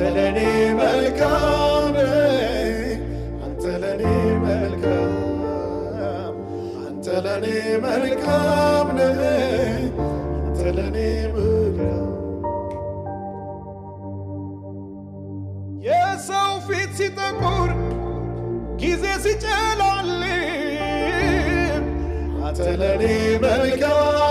ለኔ መልካም አንተ ለኔ መልካም አንተ ለኔ መልካም አንተ ለኔ መልካም የሰው ፊት ሲጠቁር ጊዜ ሲጨላልም አንተ ለኔ መልካም